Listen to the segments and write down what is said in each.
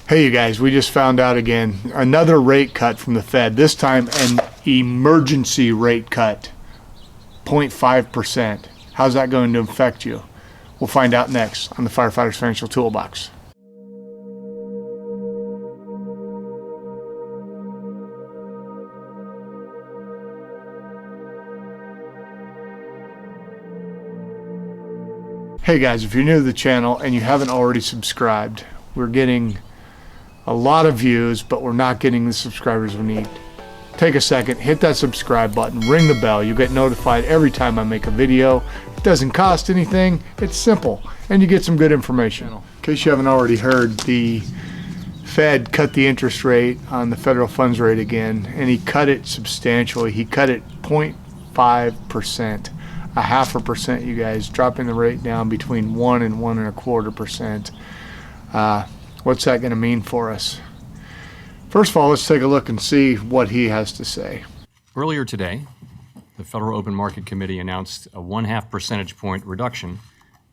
Hey, you guys, we just found out again, another rate cut from the Fed, this time an emergency rate cut, 0.5%. How's that going to affect you? We'll find out next on the Firefighters Financial Toolbox. Hey guys, if you're new to the channel and you haven't already subscribed, we're getting a lot of views, but we're not getting the subscribers we need. Take a second, hit that subscribe button, ring the bell. You get notified every time I make a video. It doesn't cost anything, it's simple, and you get some good information. In case you haven't already heard, the Fed cut the interest rate on the federal funds rate again, and he cut it substantially. He cut it 0.5%. A 0.5%, you guys, dropping the rate down between 1 and 1.25%. What's that going to mean for us? First of all, let's take a look and see what he has to say. Earlier today, the Federal Open Market Committee announced a 0.5 percentage point reduction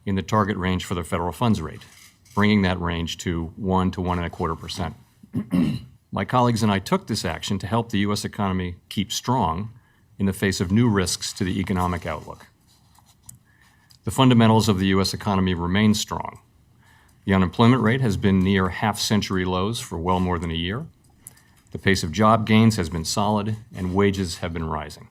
in the target range for the federal funds rate, bringing that range to 1 to 1.25%. My colleagues and I took this action to help the U.S. economy keep strong in the face of new risks to the economic outlook. The fundamentals of the U.S. economy remain strong. The unemployment rate has been near half-century lows for well more than a year. The pace of job gains has been solid, and wages have been rising.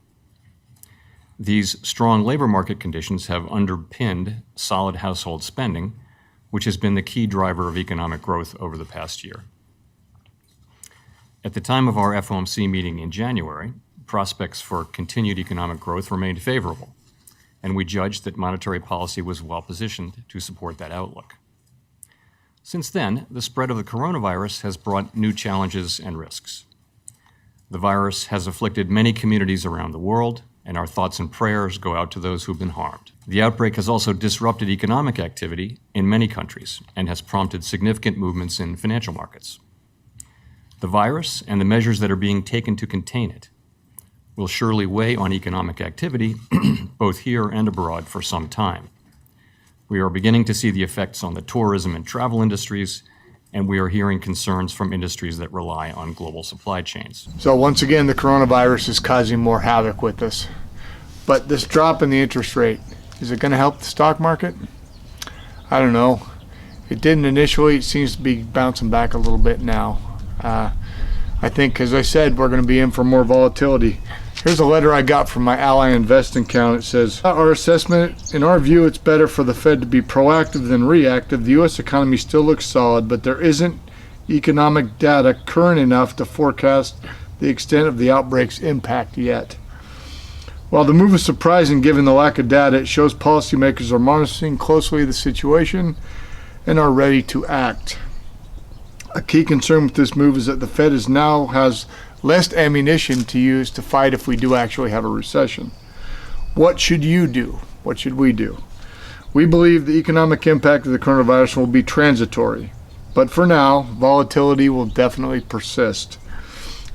These strong labor market conditions have underpinned solid household spending, which has been the key driver of economic growth over the past year. At the time of our FOMC meeting in January, prospects for continued economic growth remained favorable, and we judged that monetary policy was well positioned to support that outlook. Since then, the spread of the coronavirus has brought new challenges and risks. The virus has afflicted many communities around the world, and our thoughts and prayers go out to those who've been harmed. The outbreak has also disrupted economic activity in many countries and has prompted significant movements in financial markets. The virus and the measures that are being taken to contain it will surely weigh on economic activity, both here and abroad, for some time. We are beginning to see the effects on the tourism and travel industries, and we are hearing concerns from industries that rely on global supply chains. So once again, the coronavirus is causing more havoc with us. But this drop in the interest rate, is it going to help the stock market? I don't know. It didn't initially. It seems to be bouncing back a little bit now. I think, as I said, we're going to be in for more volatility. Here's a letter I got from my Ally Investing account. It says, our assessment, in our view, it's better for the Fed to be proactive than reactive. The U.S. economy still looks solid, but there isn't economic data current enough to forecast the extent of the outbreak's impact yet. While the move is surprising given the lack of data, it shows policymakers are monitoring closely the situation and are ready to act. A key concern with this move is that the Fed now has less ammunition to use to fight if we do actually have a recession. What should you do? What should we do? We believe the economic impact of the coronavirus will be transitory, but for now, volatility will definitely persist.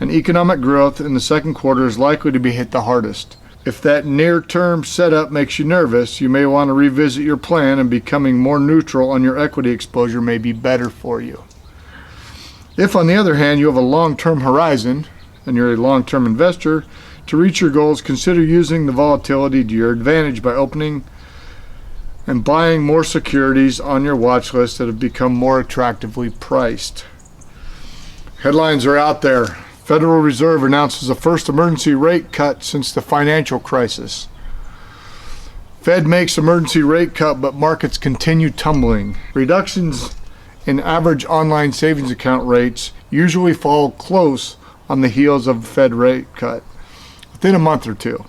And economic growth in the second quarter is likely to be hit the hardest. If that near-term setup makes you nervous, you may want to revisit your plan, and becoming more neutral on your equity exposure may be better for you. If, on the other hand, you have a long-term horizon and you're a long-term investor, to reach your goals, consider using the volatility to your advantage by opening and buying more securities on your watch list that have become more attractively priced. Headlines are out there. Federal Reserve announces the first emergency rate cut since the financial crisis. Fed makes emergency rate cut, but markets continue tumbling. Reductions in average online savings account rates usually follow close on the heels of a Fed rate cut within a month or two.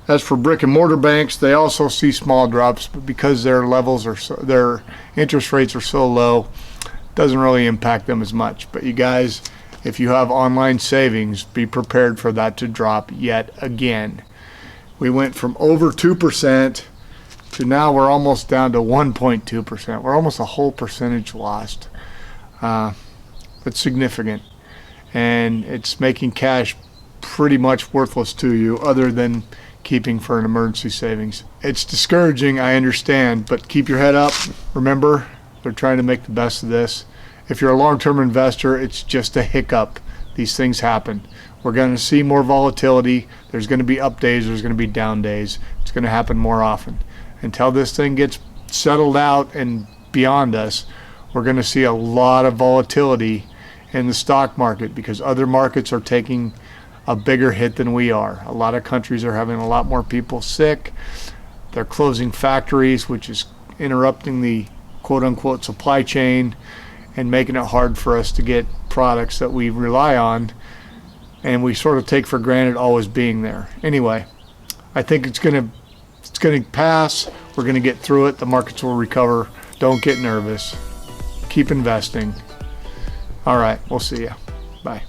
As for brick and mortar banks, they also see small drops, but because their interest rates are so low, it doesn't really impact them as much. But you guys, if you have online savings, be prepared for that to drop yet again. We went from over 2% to now we're almost down to 1.2%. We're almost a whole percentage lost. It's significant. And it's making cash pretty much worthless to you other than keeping for an emergency savings. It's discouraging, I understand, but keep your head up. Remember, they're trying to make the best of this, If you're a long-term investor, it's just a hiccup. These things happen. We're going to see more volatility. There's going to be up days. There's going to be down days. It's going to happen more often. Until this thing gets settled out and beyond us, we're going to see a lot of volatility in the stock market because other markets are taking a bigger hit than we are. A lot of countries are having a lot more people sick. They're closing factories, which is interrupting the quote-unquote supply chain and making it hard for us to get products that we rely on and we sort of take for granted always being there. Anyway, I think it's gonna pass. We're gonna get through it. The markets will recover. Don't get nervous. Keep investing. All right, we'll see you. Bye.